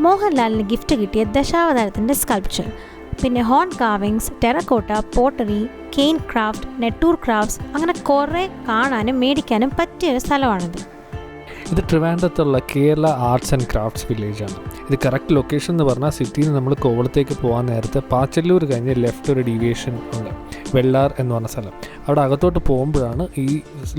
മോഹൻലാലിന് ഗിഫ്റ്റ് കിട്ടിയ ദശാവതാരത്തിൻ്റെ സ്കൾപ്ചർ, പിന്നെ horn carvings, terracotta, pottery, cane craft, Nettoor crafts, അങ്ങനെ കുറേ കാണാനും മേടിക്കാനും പറ്റിയൊരു സ്ഥലമാണിത്. ഇത് ട്രിവാൻഡ്രത്തുള്ള കേരള ആർട്സ് ആൻഡ് ക്രാഫ്റ്റ്സ് വില്ലേജാണ്. ഇത് കറക്റ്റ് ലൊക്കേഷൻ എന്ന് പറഞ്ഞാൽ സിറ്റിയിൽ നിന്ന് നമ്മൾ കോവളത്തേക്ക് പോകാൻ നേരത്തെ പാച്ചല്ലൂർ കഴിഞ്ഞ് ലെഫ്റ്റ് ഒരു ഡീവിയേഷൻ ഉണ്ട്, വെള്ളാർ എന്ന് പറഞ്ഞ സ്ഥലം. അവിടെ അകത്തോട്ട് പോകുമ്പോഴാണ് ഈ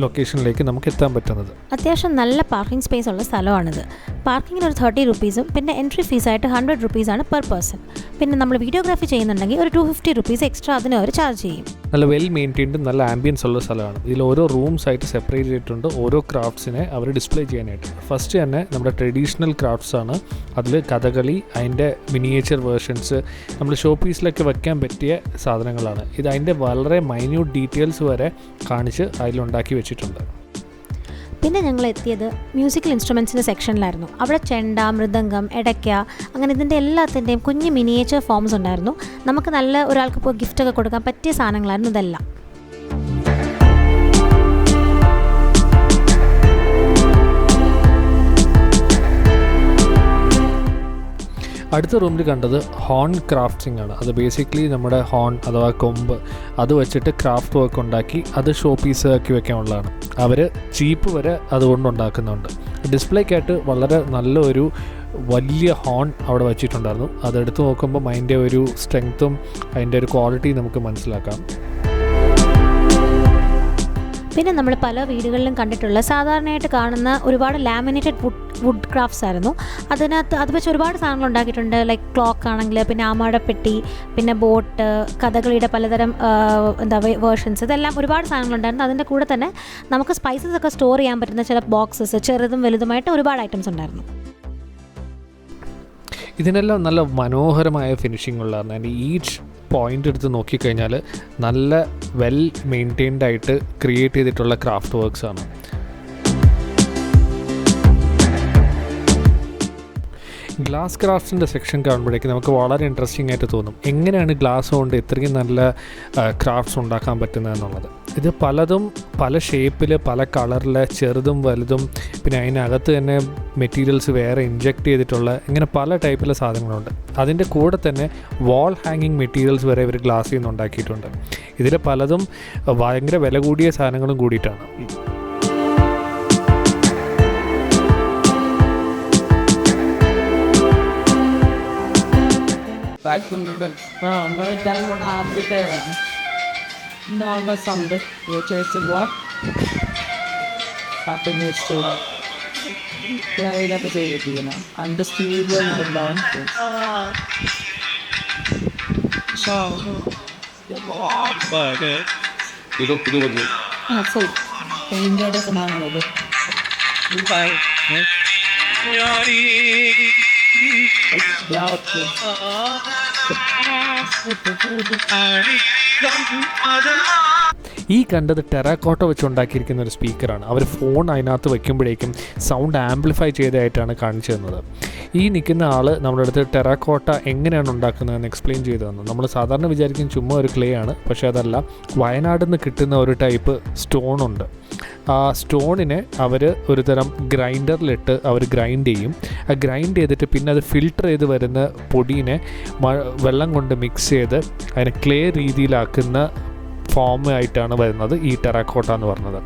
ലൊക്കേഷനിലേക്ക് നമുക്ക് എത്താൻ പറ്റുന്നത്. അത്യാവശ്യം നല്ല പാർക്കിംഗ് സ്പേസ് ഉള്ള സ്ഥലമാണിത്. പാർക്കിങ്ങിന് ഒരു 30 രൂപീസും പിന്നെ എൻട്രി ഫീസായിട്ട് 100 രൂപീസാണ് പെർ പേഴ്സൺ. പിന്നെ നമ്മൾ വീഡിയോഗ്രാഫി ചെയ്യുന്നുണ്ടെങ്കിൽ ഒരു 250 രൂപീസ് എക്സ്ട്രാ അതിന് അവർ ചാർജ് ചെയ്യും. നല്ല വെൽ മെയിൻറ്റെയിൻഡ് നല്ല ആംബിയൻസ് ഉള്ള സ്ഥലമാണ്. ഇതിൽ ഓരോ റൂംസ് ആയിട്ട് സെപ്പറേറ്റ് ചെയ്തിട്ടുണ്ട് ഓരോ ക്രാഫ്റ്റ്സിനെ അവർ ഡിസ്പ്ലേ ചെയ്യാനായിട്ട്. ഫസ്റ്റ് തന്നെ നമ്മുടെ ട്രഡീഷണൽ ക്രാഫ്റ്റ്സ് ആണ്. അതിൽ കഥകളി, അതിൻ്റെ മിനിയേച്ചർ വേർഷൻസ്, നമ്മൾ ഷോ പീസിലൊക്കെ വയ്ക്കാൻ പറ്റിയ സാധനങ്ങളാണ്. ഇത് അതിൻ്റെ വളരെ മൈന്യൂട്ട് ഡീറ്റെയിൽസ് വരെ കാണിച്ച് അതിലുണ്ടാക്കി വെച്ചിട്ടുണ്ട്. പിന്നെ ഞങ്ങൾ എത്തിയത് മ്യൂസിക്കൽ ഇൻസ്ട്രുമെൻസിൻ്റെ സെക്ഷനിലായിരുന്നു. അവിടെ ചെണ്ട, മൃദംഗം, എടയ്ക്ക, അങ്ങനെ ഇതിൻ്റെ എല്ലാത്തിൻ്റെയും കുഞ്ഞ് മിനിയേച്ചർ ഫോംസ് ഉണ്ടായിരുന്നു. നമുക്ക് നല്ല ഒരാൾക്ക് ഇപ്പോൾ ഗിഫ്റ്റൊക്കെ കൊടുക്കാൻ പറ്റിയ സാധനങ്ങളായിരുന്നു ഇതെല്ലാം. അടുത്ത റൂമിൽ കണ്ടത് ഹോൺ ക്രാഫ്റ്റിംഗ് ആണ്. അത് ബേസിക്കലി നമ്മുടെ ഹോൺ അഥവാ കൊമ്പ് അത് വെച്ചിട്ട് ക്രാഫ്റ്റ് വർക്ക് ഉണ്ടാക്കി അത് ഷോ പീസ് ആക്കി വെക്കാനുള്ളതാണ്. അവർ ചീപ്പ് വരെ അതുകൊണ്ട് ഉണ്ടാക്കുന്നുണ്ട്. ഡിസ്പ്ലേക്കായിട്ട് വളരെ നല്ലൊരു വലിയ ഹോൺ അവിടെ വെച്ചിട്ടുണ്ടായിരുന്നു. അതെടുത്ത് നോക്കുമ്പം അതിൻ്റെ ഒരു സ്ട്രെങ്ത്തും അതിൻ്റെ ഒരു ക്വാളിറ്റി നമുക്ക് മനസ്സിലാക്കാം. പിന്നെ നമ്മൾ പല വീടുകളിലും കണ്ടിട്ടുള്ള സാധാരണയായിട്ട് കാണുന്ന ഒരുപാട് ലാമിനേറ്റഡ് വുഡ് ക്രാഫ്റ്റ്സ് ആയിരുന്നു. അതിനകത്ത് അത് വെച്ച് ഒരുപാട് സാധനങ്ങൾ ഉണ്ടാക്കിയിട്ടുണ്ട്. ലൈക്ക് ക്ലോക്ക് ആണെങ്കിൽ, പിന്നെ ആമാടപ്പെട്ടി, പിന്നെ ബോട്ട്, കഥകളിയുടെ പലതരം വേർഷൻസ്, ഇതെല്ലാം ഒരുപാട് സാധനങ്ങളുണ്ടായിരുന്നു. അതിൻ്റെ കൂടെ തന്നെ നമുക്ക് സ്പൈസസ് ഒക്കെ സ്റ്റോർ ചെയ്യാൻ പറ്റുന്ന ചില ബോക്സസ്, ചെറുതും വലുതുമായിട്ട് ഒരുപാട് ഐറ്റംസ് ഉണ്ടായിരുന്നു. ഇതിനെല്ലാം നല്ല മനോഹരമായ ഫിനിഷിംഗ് ഉള്ളതാണ്. അതിൻ്റെ ഈച്ച് പോയിൻ്റ് എടുത്ത് നോക്കിക്കഴിഞ്ഞാൽ നല്ല വെൽ മെയിൻറ്റെയിൻഡ് ആയിട്ട് ക്രിയേറ്റ് ചെയ്തിട്ടുള്ള ക്രാഫ്റ്റ് വർക്ക്സ് ആണ്. ഗ്ലാസ് ക്രാഫ്റ്റ്സിൻ്റെ സെക്ഷൻ കാണുമ്പോഴേക്കും നമുക്ക് വളരെ ഇൻട്രസ്റ്റിംഗ് ആയിട്ട് തോന്നും. എങ്ങനെയാണ് ഗ്ലാസ് കൊണ്ട് ഇത്രയും നല്ല ക്രാഫ്റ്റ്സ് ഉണ്ടാക്കാൻ പറ്റുന്നതെന്നുള്ളത്. ഇത് പലതും പല ഷേപ്പിൽ, പല കളറിൽ, ചെറുതും വലുതും, പിന്നെ അതിനകത്ത് തന്നെ മെറ്റീരിയൽസ് വേറെ ഇൻജെക്റ്റ് ചെയ്തിട്ടുള്ള ഇങ്ങനെ പല ടൈപ്പിലെ സാധനങ്ങളുണ്ട്. അതിൻ്റെ കൂടെ തന്നെ വാൾ ഹാങ്ങിങ് മെറ്റീരിയൽസ് വരെ ഇവർ ഗ്ലാസ്സിൽ നിന്ന് ഉണ്ടാക്കിയിട്ടുണ്ട്. ഇതിൽ പലതും ഭയങ്കര വില കൂടിയ സാധനങ്ങളും കൂടിയിട്ടാണ്. ഈ കണ്ടത് ടെറാക്കോട്ട വെച്ചുണ്ടാക്കിയിരിക്കുന്ന ഒരു സ്പീക്കറാണ്. അവർ ഫോൺ അതിനകത്ത് വയ്ക്കുമ്പോഴേക്കും സൗണ്ട് ആംപ്ലിഫൈ ചെയ്തതായിട്ടാണ് കാണിച്ചു തന്നത്. ഈ നിൽക്കുന്ന ആൾ നമ്മുടെ അടുത്ത് ടെറാക്കോട്ട എങ്ങനെയാണ് ഉണ്ടാക്കുന്നതെന്ന് എക്സ്പ്ലെയിൻ ചെയ്തു തന്നു. നമ്മൾ സാധാരണ വിചാരിക്കും ചുമ്മാ ഒരു ക്ലേ ആണ്, പക്ഷേ അതല്ല. വയനാട്ടിൽ നിന്ന് കിട്ടുന്ന ഒരു ടൈപ്പ് സ്റ്റോണുണ്ട്. ആ സ്റ്റോണിനെ അവർ ഒരു തരം ഗ്രൈൻഡറിലിട്ട് അവർ ഗ്രൈൻഡ് ചെയ്യും. ആ ഗ്രൈൻഡ് ചെയ്തിട്ട് പിന്നെ അത് ഫിൽട്ടർ ചെയ്ത് വരുന്ന പൊടിയെ വെള്ളം കൊണ്ട് മിക്സ് ചെയ്ത് അതിനെ ക്ലേ രീതിയിലാക്കുന്ന ഫോം ആയിട്ടാണ് വരുന്നത് ഈ ടെറാക്കോട്ട എന്ന് പറഞ്ഞത്.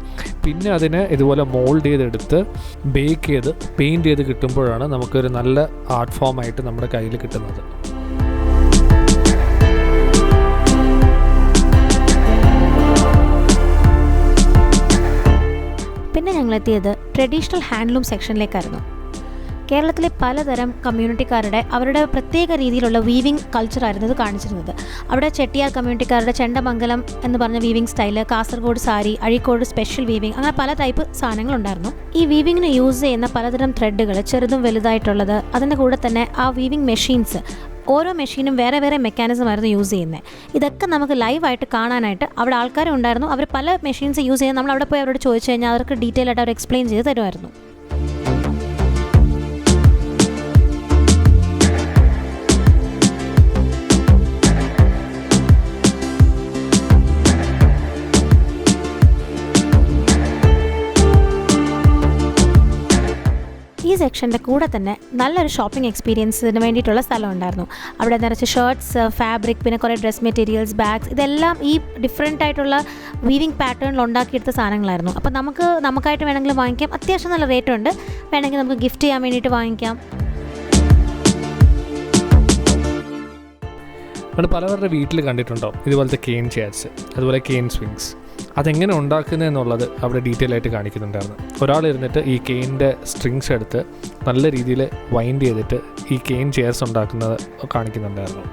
പിന്നെ അതിനെ ഇതുപോലെ മോൾഡ് ചെയ്തെടുത്ത് ബേക്ക് ചെയ്ത് പെയിൻറ്റ് ചെയ്ത് കിട്ടുമ്പോഴാണ് നമുക്കൊരു നല്ല ആർട്ട് ഫോമായിട്ട് നമ്മുടെ കയ്യിൽ കിട്ടുന്നത്. പിന്നെ ഞങ്ങളെത്തിയത് ട്രഡീഷണൽ ഹാൻഡ്ലൂം സെക്ഷനിലേക്കായിരുന്നു. കേരളത്തിലെ പലതരം കമ്മ്യൂണിറ്റിക്കാരുടെ അവരുടെ പ്രത്യേക രീതിയിലുള്ള വീവിങ് കൾച്ചറായിരുന്നു ഇത് കാണിച്ചിരുന്നത്. അവിടെ ചെട്ടിയാർ കമ്മ്യൂണിറ്റിക്കാരുടെ ചെണ്ടമംഗലം എന്ന് പറഞ്ഞ weaving style, Kasaragod sari, Azhikode special weaving, അങ്ങനെ പല ടൈപ്പ് സാധനങ്ങളുണ്ടായിരുന്നു. ഈ വീവിങ്ങിന് യൂസ് ചെയ്യുന്ന പലതരം ത്രെഡുകൾ, ചെറുതും വലുതായിട്ടുള്ളത്, അതിൻ്റെ കൂടെ തന്നെ ആ വീവിങ് മെഷീൻസ്, ഓരോ മെഷീനും വേറെ വേറെ മെക്കാനിസം ആയിരുന്നു യൂസ് ചെയ്യുന്നത്. ഇതൊക്കെ നമുക്ക് ലൈവായിട്ട് കാണാനായിട്ട് അവിടെ ആൾക്കാരും ഉണ്ടായിരുന്നു. അവർ പല മെഷീൻസ് യൂസ് ചെയ്യുന്നത് നമ്മൾ അവിടെ പോയി അവരോട് ചോദിച്ചു കഴിഞ്ഞാൽ അവർക്ക് ഡീറ്റെയിൽ ആയിട്ട് അവർ എക്സ്പ്ലെയിൻ ചെയ്ത് തരുമായിരുന്നു. സെക്ഷൻ്റെ കൂടെ തന്നെ നല്ലൊരു ഷോപ്പിംഗ് എക്സ്പീരിയൻസിന് വേണ്ടിയിട്ടുള്ള സ്ഥലം ഉണ്ടായിരുന്നു. അവിടെ നിറച്ച് ഷർട്ട്സ്, ഫാബ്രിക്, പിന്നെ കുറേ ഡ്രസ് മെറ്റീരിയൽസ്, ബാഗ്സ്, ഇതെല്ലാം ഈ ഡിഫറെൻ്റ് ആയിട്ടുള്ള വീവിങ് പാറ്റേണിൽ ഉണ്ടാക്കിയെടുത്ത സാധനങ്ങളായിരുന്നു. അപ്പോൾ നമുക്കായിട്ട് വേണമെങ്കിൽ വാങ്ങിക്കാം. അത്യാവശ്യം നല്ല റേറ്റ് ഉണ്ട്. വേണമെങ്കിൽ നമുക്ക് ഗിഫ്റ്റ് ചെയ്യാൻ വേണ്ടിയിട്ട് വാങ്ങിക്കാം. നമ്മൾ പലവരുടെ വീട്ടിൽ കണ്ടിട്ടുണ്ടോ ഇതുപോലത്തെ കെയിൻ ചെയർസ്, അതുപോലെ കെയിൻ സ്വിങ്സ്. അതെങ്ങനെ ഉണ്ടാക്കുന്നതെന്നുള്ളത് അവിടെ ഡീറ്റെയിൽ ആയിട്ട് കാണിക്കുന്നുണ്ടായിരുന്നു. ഒരാൾ ഇരുന്നിട്ട് ഈ കെയിൻ്റെ സ്ട്രിങ്സ് എടുത്ത് നല്ല രീതിയിൽ വൈൻഡ് ചെയ്തിട്ട് ഈ കെയിൻ ചെയർസ് ഉണ്ടാക്കുന്നത് കാണിക്കുന്നുണ്ടായിരുന്നു.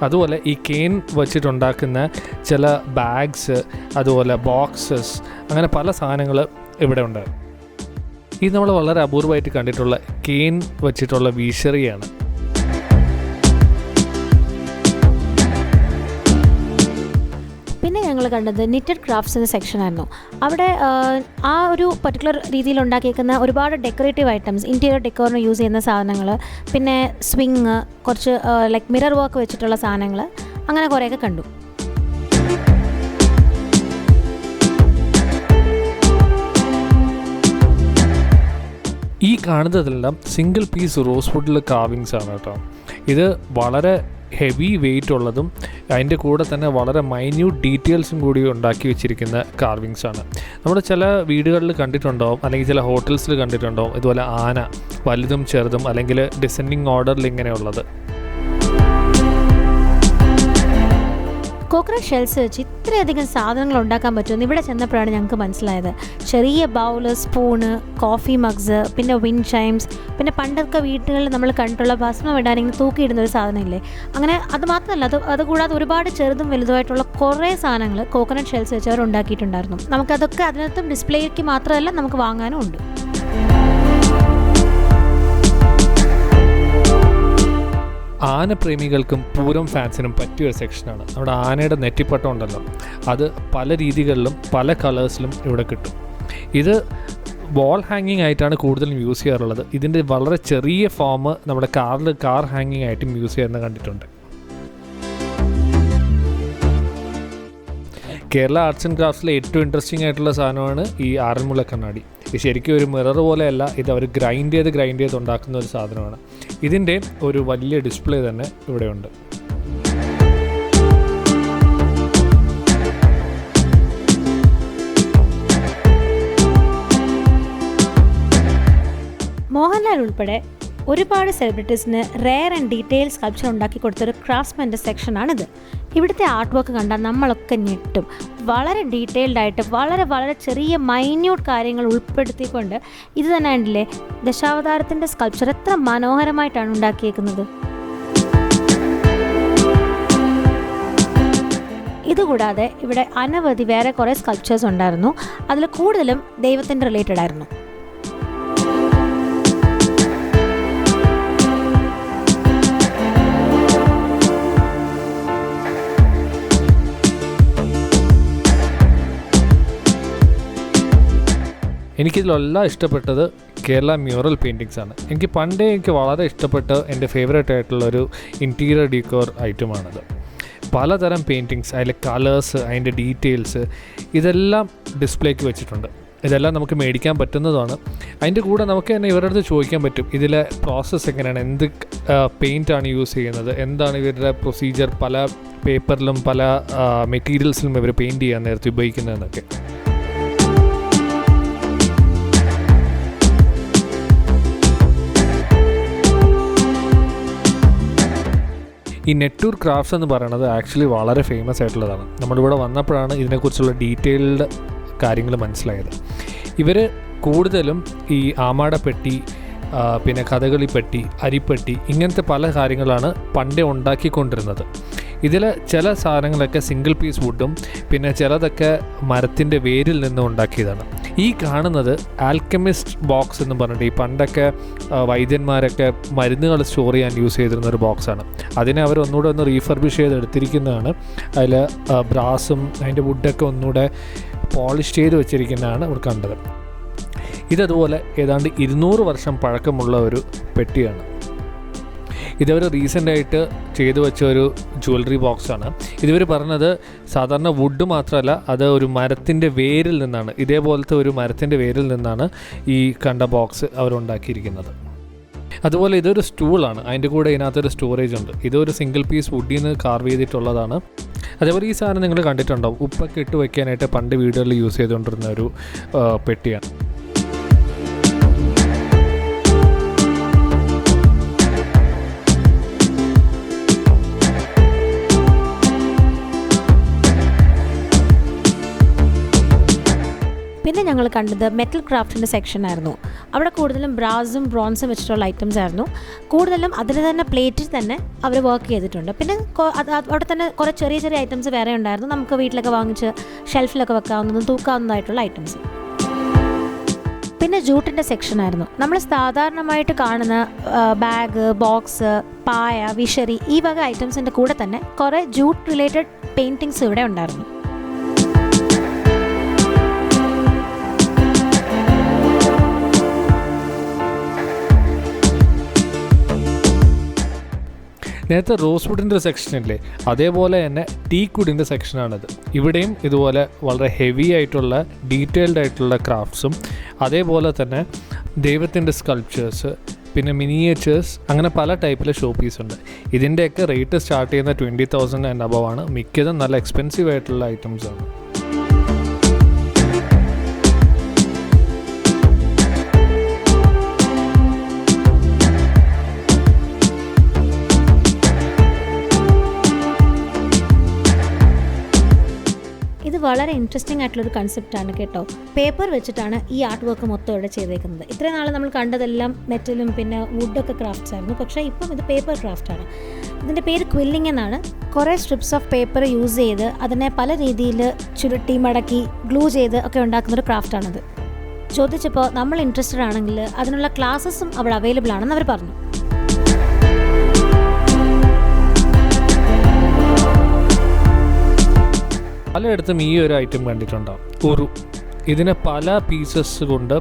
അതുപോലെ ഈ കെയിൻ വെച്ചിട്ടുണ്ടാക്കുന്ന ചില ബാഗ്സ്, അതുപോലെ ബോക്സസ്, അങ്ങനെ പല സാധനങ്ങൾ ഇവിടെ ഉണ്ട്. ഇത് നമ്മൾ വളരെ അപൂർവമായിട്ട് കണ്ടിട്ടുള്ള കെയിൻ വെച്ചിട്ടുള്ള വീശറിയാണ്. പിന്നെ ഞങ്ങൾ കണ്ടത് നിറ്റഡ് ക്രാഫ്റ്റ്സ് എന്ന സെക്ഷനായിരുന്നു. അവിടെ ആ ഒരു പർട്ടിക്കുലർ രീതിയിൽ ഉണ്ടാക്കിയേക്കുന്ന ഒരുപാട് ഡെക്കറേറ്റീവ് ഐറ്റംസ്, ഇൻറ്റീരിയർ ഡെക്കോറിന് യൂസ് ചെയ്യുന്ന സാധനങ്ങൾ, പിന്നെ സ്വിങ്, കുറച്ച് ലൈക്ക് മിറർ വർക്ക് വെച്ചിട്ടുള്ള സാധനങ്ങൾ, അങ്ങനെ കുറേയൊക്കെ കണ്ടു. ഈ കാണുന്നതെല്ലാം സിംഗിൾ പീസ് റോസ് വുഡിൽ കാർവിങ്സ് ആണ് കേട്ടോ. ഇത് വളരെ ഹെവി വെയിറ്റ് ഉള്ളതും അതിൻ്റെ കൂടെ തന്നെ വളരെ മൈന്യൂട്ട് ഡീറ്റെയിൽസും കൂടി ഉണ്ടാക്കി വെച്ചിരിക്കുന്ന കാർവിങ്സ് ആണ്. നമ്മൾ ചില വീടുകളിൽ കണ്ടിട്ടുണ്ടാവും, അല്ലെങ്കിൽ ചില ഹോട്ടൽസിൽ കണ്ടിട്ടുണ്ടാവും ഇതുപോലെ ആന വലുതും ചെറുതും അല്ലെങ്കിൽ ഡിസെൻഡിങ് ഓർഡറിൽ ഇങ്ങനെയുള്ളത്. കോക്കനട്ട് ഷെൽസ് വെച്ച് ഇത്രയധികം സാധനങ്ങൾ ഉണ്ടാക്കാൻ പറ്റുമെന്ന് ഇവിടെ ചെന്നപ്പോഴാണ് ഞങ്ങൾക്ക് മനസ്സിലായത്. ചെറിയ ബൗള്, സ്പൂണ്, കോഫി മഗ്സ്, പിന്നെ വിൻഡ് ചൈംസ്, പിന്നെ പണ്ടൊക്കെ വീടുകളിൽ നമ്മൾ കണ്ടിട്ടുള്ള ഭസ്മം ഇടാനിങ്ങനെ തൂക്കിയിടുന്ന ഒരു സാധനമില്ലേ, അങ്ങനെ അത് മാത്രമല്ല, അതുകൂടാതെ ഒരുപാട് ചെറുതും വലുതുമായിട്ടുള്ള കുറേ സാധനങ്ങൾ കോക്കനട്ട് ഷെൽസ് വെച്ച് അവർ ഉണ്ടാക്കിയിട്ടുണ്ടായിരുന്നു. നമുക്കതൊക്കെ അതിനകത്തും ഡിസ്പ്ലേക്ക് മാത്രമല്ല നമുക്ക് വാങ്ങാനും ഉണ്ട്. ആനപ്രേമികൾക്കും പൂരം ഫാൻസിനും പറ്റിയൊരു സെക്ഷനാണ്. നമ്മുടെ ആനയുടെ നെറ്റിപ്പട്ടം ഉണ്ടല്ലോ, അത് പല രീതികളിലും പല കളേഴ്സിലും ഇവിടെ കിട്ടും. ഇത് വാൾ ഹാങ്ങിങ് ആയിട്ടാണ് കൂടുതലും യൂസ് ചെയ്യാറുള്ളത്. ഇതിൻ്റെ വളരെ ചെറിയ ഫോം നമ്മുടെ കാർ ഹാങ്ങിങ് ആയിട്ടും യൂസ് ചെയ്യുന്നത് കണ്ടിട്ടുണ്ട്. കേരള ആർട്സ് ആൻഡ് ക്രാഫ്റ്റ്സിലെ ഏറ്റവും ഇൻട്രസ്റ്റിംഗ് ആയിട്ടുള്ള സാധനമാണ് ഈ ആറന്മുള കണ്ണാടി. ഇത് ശരിക്കും ഒരു മിറർ പോലെയല്ല, ഇത് അവർ ഗ്രൈൻഡ് ചെയ്ത് ഉണ്ടാക്കുന്ന ഒരു സാധനമാണ്. ഇതിൻ്റെ ഒരു വലിയ ഡിസ്പ്ലേ തന്നെ ഇവിടെയുണ്ട്. മോഹൻലാൽ ഉൾപ്പെടെ ഒരുപാട് സെലിബ്രിറ്റീസിന് റെയർ ആൻഡ് ഡീറ്റെയിൽ സ്കൾപ്ചർ ഉണ്ടാക്കി കൊടുത്തൊരു ക്രാഫ്റ്റ്സ്മാൻ്റെ സെക്ഷനാണിത്. ഇവിടുത്തെ ആർട്ട് വർക്ക് കണ്ടാൽ നമ്മളൊക്കെ ഞെട്ടും. വളരെ ഡീറ്റെയിൽഡ് ആയിട്ട് വളരെ വളരെ ചെറിയ മൈന്യൂട്ട് കാര്യങ്ങൾ ഉൾപ്പെടുത്തിക്കൊണ്ട് ഇത് തന്നെ കണ്ടില്ലേ, ദശാവതാരത്തിൻ്റെ സ്കൾപ്ചർ എത്ര മനോഹരമായിട്ടാണ് ഉണ്ടാക്കിയേക്കുന്നത്. ഇതുകൂടാതെ ഇവിടെ അനവധി വേറെ കുറേ സ്കൾപ്ചേഴ്സ് ഉണ്ടായിരുന്നു. അതിൽ കൂടുതലും ദൈവത്തിൻ്റെ റിലേറ്റഡ് ആയിരുന്നു. എനിക്കിതിലെല്ലാം ഇഷ്ടപ്പെട്ടത് കേരള മ്യൂറൽ പെയിൻറ്റിങ്സ് ആണ്. എനിക്ക് വളരെ ഇഷ്ടപ്പെട്ട എൻ്റെ ഫേവറേറ്റ് ആയിട്ടുള്ളൊരു ഇൻറ്റീരിയർ ഡീക്കോർ ഐറ്റമാണത്. പലതരം പെയിൻറ്റിങ്സ്, അതിലെ കളേഴ്സ്, അതിൻ്റെ ഡീറ്റെയിൽസ്, ഇതെല്ലാം ഡിസ്പ്ലേക്ക് വെച്ചിട്ടുണ്ട്. ഇതെല്ലാം നമുക്ക് മേടിക്കാൻ പറ്റുന്നതാണ്. അതിൻ്റെ കൂടെ നമുക്ക് തന്നെ ഇവരുടെ അടുത്ത് ചോദിക്കാൻ പറ്റും ഇതിലെ പ്രോസസ്സ് എങ്ങനെയാണ്, എന്ത് പെയിൻറ്റാണ് യൂസ് ചെയ്യുന്നത്, എന്താണ് ഇവരുടെ പ്രൊസീജിയർ, പല പേപ്പറിലും പല മെറ്റീരിയൽസിലും ഇവർ പെയിൻറ്റ് ചെയ്യാൻ നേരത്തെ ഉപയോഗിക്കുന്നതെന്നൊക്കെ. ഈ നെറ്റൂർ ക്രാഫ്റ്റ്സ് എന്ന് പറയുന്നത് ആക്ച്വലി വളരെ ഫേമസ് ആയിട്ടുള്ളതാണ്. നമ്മളിവിടെ വന്നപ്പോഴാണ് ഇതിനെക്കുറിച്ചുള്ള ഡീറ്റെയിൽഡ് കാര്യങ്ങൾ മനസ്സിലായത്. ഇവർ കൂടുതലും ഈ ആമാടപ്പെട്ടി, പിന്നെ കഥകളിപ്പെട്ടി, അരിപ്പെട്ടി, ഇങ്ങനത്തെ പല കാര്യങ്ങളാണ് പണ്ടേ ഉണ്ടാക്കിക്കൊണ്ടിരുന്നത്. ഇതിൽ ചില സാധനങ്ങളൊക്കെ സിംഗിൾ പീസ് വുഡും പിന്നെ ചിലതൊക്കെ മരത്തിൻ്റെ വേരിൽ നിന്നും ഉണ്ടാക്കിയതാണ്. ഈ കാണുന്നത് ആൽക്കമിസ്റ്റ് ബോക്സ് എന്ന് പറഞ്ഞിട്ട് ഈ പണ്ടൊക്കെ വൈദ്യന്മാരൊക്കെ മരുന്നുകൾ സ്റ്റോർ ചെയ്യാൻ യൂസ് ചെയ്തിരുന്നൊരു ബോക്സാണ്. അതിനെ അവർ ഒന്നുകൂടെ ഒന്ന് റീഫർബിഷ് ചെയ്തെടുത്തിരിക്കുന്നതാണ്. അതിൽ ബ്രാസും അതിൻ്റെ വുഡൊക്കെ ഒന്നുകൂടെ പോളിഷ് ചെയ്ത് വെച്ചിരിക്കുന്നതാണ് ഇവിടെ കണ്ടത്. ഇതതുപോലെ ഏതാണ്ട് 200 വർഷം പഴക്കമുള്ള ഒരു പെട്ടിയാണ്. ഇതവർ റീസെൻ്റായിട്ട് ചെയ്തു വെച്ച ഒരു ജ്വല്ലറി ബോക്സാണ്. ഇതുവർ പറഞ്ഞത് സാധാരണ വുഡ് മാത്രമല്ല, അത് ഒരു മരത്തിൻ്റെ വേരിൽ നിന്നാണ്, ഇതേപോലത്തെ ഒരു മരത്തിൻ്റെ വേരിൽ നിന്നാണ് ഈ കണ്ട ബോക്സ് അവരുണ്ടാക്കിയിരിക്കുന്നത്. അതുപോലെ ഇതൊരു സ്റ്റൂളാണ്, അതിൻ്റെ കൂടെ ഇതിനകത്തൊരു സ്റ്റോറേജ് ഉണ്ട്. ഇതൊരു സിംഗിൾ പീസ് വുഡിൽ നിന്ന് കാർവ് ചെയ്തിട്ടുള്ളതാണ്. അതേപോലെ ഈ സാധനം നിങ്ങൾ കണ്ടിട്ടുണ്ടാവും, ഉപ്പൊക്കെ ഇട്ട് വയ്ക്കാനായിട്ട് പണ്ട് വീടുകളിൽ യൂസ് ചെയ്തുകൊണ്ടിരുന്ന ഒരു പെട്ടിയാണ്. പിന്നെ ഞങ്ങൾ കണ്ടത് മെറ്റൽ ക്രാഫ്റ്റിൻ്റെ സെക്ഷനായിരുന്നു. അവിടെ കൂടുതലും ബ്രാസും ബ്രോൺസും വെച്ചിട്ടുള്ള ഐറ്റംസ് ആയിരുന്നു. കൂടുതലും അതിൽ തന്നെ പ്ലേറ്റിൽ തന്നെ അവർ വർക്ക് ചെയ്തിട്ടുണ്ട്. പിന്നെ അവിടെ തന്നെ കുറേ ചെറിയ ചെറിയ ഐറ്റംസ് വേറെ ഉണ്ടായിരുന്നു. നമുക്ക് വീട്ടിലൊക്കെ വാങ്ങിച്ച് ഷെൽഫിലൊക്കെ വെക്കാവുന്നതും തൂക്കാവുന്നതായിട്ടുള്ള ഐറ്റംസ്. പിന്നെ ജൂട്ടിൻ്റെ സെക്ഷനായിരുന്നു. നമ്മൾ സാധാരണമായിട്ട് കാണുന്ന ബാഗ്, ബോക്സ്, പായ, വിഷറി ഈ വക ഐറ്റംസിൻ്റെ കൂടെ തന്നെ കുറേ ജൂട്ട് റിലേറ്റഡ് പെയിൻറ്റിങ്സ് ഇവിടെ ഉണ്ടായിരുന്നു. നേരത്തെ റോസ് വുഡിൻ്റെ ഒരു സെക്ഷനില്ലേ, അതേപോലെ തന്നെ ടീക്ക് വുഡിൻ്റെ സെക്ഷനാണിത്. ഇവിടെയും ഇതുപോലെ വളരെ ഹെവി ആയിട്ടുള്ള ഡീറ്റെയിൽഡ് ആയിട്ടുള്ള ക്രാഫ്റ്റ്സും അതേപോലെ തന്നെ ദൈവത്തിൻ്റെ സ്കൾപ്ചേഴ്സ്, പിന്നെ മിനിയേച്ചേഴ്സ്, അങ്ങനെ പല ടൈപ്പിലെ ഷോ പീസ് ഉണ്ട്. ഇതിൻ്റെയൊക്കെ റേറ്റ് സ്റ്റാർട്ട് ചെയ്യുന്ന 20,000 ആൻഡ് അബവ് ആണ്. മിക്കതും നല്ല എക്സ്പെൻസീവ് ആയിട്ടുള്ള ഐറ്റംസ് ആണ്. ഇത് വളരെ ഇൻട്രസ്റ്റിംഗ് ആയിട്ടുള്ളൊരു കൺസെപ്റ്റാണ് കേട്ടോ. പേപ്പർ വെച്ചിട്ടാണ് ഈ ആർട്ട് വർക്ക് മൊത്തം ഇവിടെ ചെയ്തേക്കുന്നത്. ഇത്രയും നാൾ നമ്മൾ കണ്ടതെല്ലാം മെറ്റലും പിന്നെ വുഡൊക്കെ ക്രാഫ്റ്റ്സ് ആയിരുന്നു. പക്ഷേ ഇപ്പം ഇത് പേപ്പർ ക്രാഫ്റ്റാണ്. ഇതിൻ്റെ പേര് ക്വില്ലിംഗ് എന്നാണ്. കുറേ സ്ട്രിപ്സ് ഓഫ് പേപ്പർ യൂസ് ചെയ്ത് അതിനെ പല രീതിയിൽ ചുരുട്ടി മടക്കി ഗ്ലൂ ചെയ്ത് ഒക്കെ ഉണ്ടാക്കുന്നൊരു ക്രാഫ്റ്റാണിത്. ചോദിച്ചപ്പോൾ നമ്മൾ ഇൻട്രസ്റ്റഡ് ആണെങ്കിൽ അതിനുള്ള ക്ലാസ്സസും അവിടെ അവൈലബിൾ ആണെന്ന് അവർ പറഞ്ഞു. പലയിടത്തും ഈ ഒരു ഐറ്റം കണ്ടിട്ടുണ്ടാവും, ഉറു. ഇതിനെ പല പീസസ് കൊണ്ട്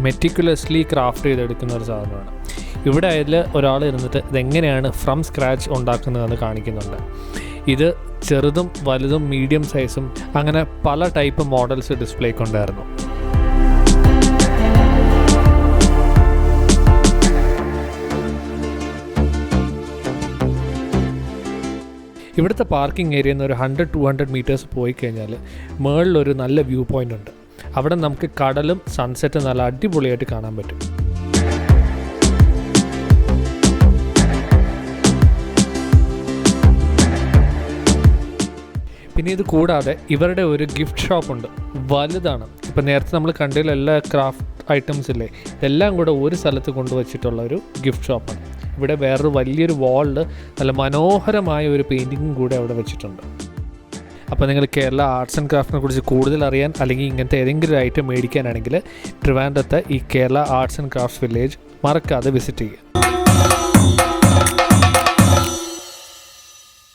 മെറ്റിക്കുലസ്ലി ക്രാഫ്റ്റ് ചെയ്തെടുക്കുന്ന ഒരു സാധനമാണ്. ഇവിടെ അതിൽ ഒരാൾ ഇരുന്നിട്ട് ഇതെങ്ങനെയാണ് ഫ്രം സ്ക്രാച്ച് ഉണ്ടാക്കുന്നതെന്ന് കാണിക്കുന്നുണ്ട്. ഇത് ചെറുതും വലുതും മീഡിയം സൈസും അങ്ങനെ പല ടൈപ്പ് മോഡൽസ് ഡിസ്പ്ലേക്ക് ഉണ്ടായിരുന്നു. ഇവിടുത്തെ പാർക്കിംഗ് ഏരിയയിൽ നിന്ന് ഒരു 100-200 മീറ്റേഴ്സ് പോയി കഴിഞ്ഞാൽ മുകളിലൊരു നല്ല വ്യൂ പോയിൻ്റ് ഉണ്ട്. അവിടെ നമുക്ക് കടലും സൺസെറ്റും നല്ല അടിപൊളിയായിട്ട് കാണാൻ പറ്റും. പിന്നെ ഇത് കൂടാതെ ഇവരുടെ ഒരു ഗിഫ്റ്റ് ഷോപ്പുണ്ട്, വലുതാണ്. ഇപ്പം നേരത്തെ നമ്മൾ കണ്ടതിൽ എല്ലാ ക്രാഫ്റ്റ് ഐറ്റംസ് ഇല്ലേ, ഇതെല്ലാം കൂടെ ഒരു സ്ഥലത്ത് കൊണ്ടുവച്ചിട്ടുള്ള ഒരു ഗിഫ്റ്റ് ഷോപ്പാണ്. ഇവിടെ വേറൊരു വലിയൊരു വാളിൽ നല്ല മനോഹരമായ ഒരു പെയിൻറ്റിങ്ങും കൂടെ അവിടെ വെച്ചിട്ടുണ്ട്. അപ്പോൾ നിങ്ങൾ കേരള ആർട്സ് ആൻഡ് ക്രാഫ്റ്റിനെ കുറിച്ച് കൂടുതൽ അറിയാൻ അല്ലെങ്കിൽ ഇങ്ങനത്തെ ഏതെങ്കിലും ഒരു ഐറ്റം മേടിക്കാനാണെങ്കിൽ ട്രിവാൻഡ്രത്തെ ഈ Kerala arts and crafts village മറക്കാതെ വിസിറ്റ് ചെയ്യുക.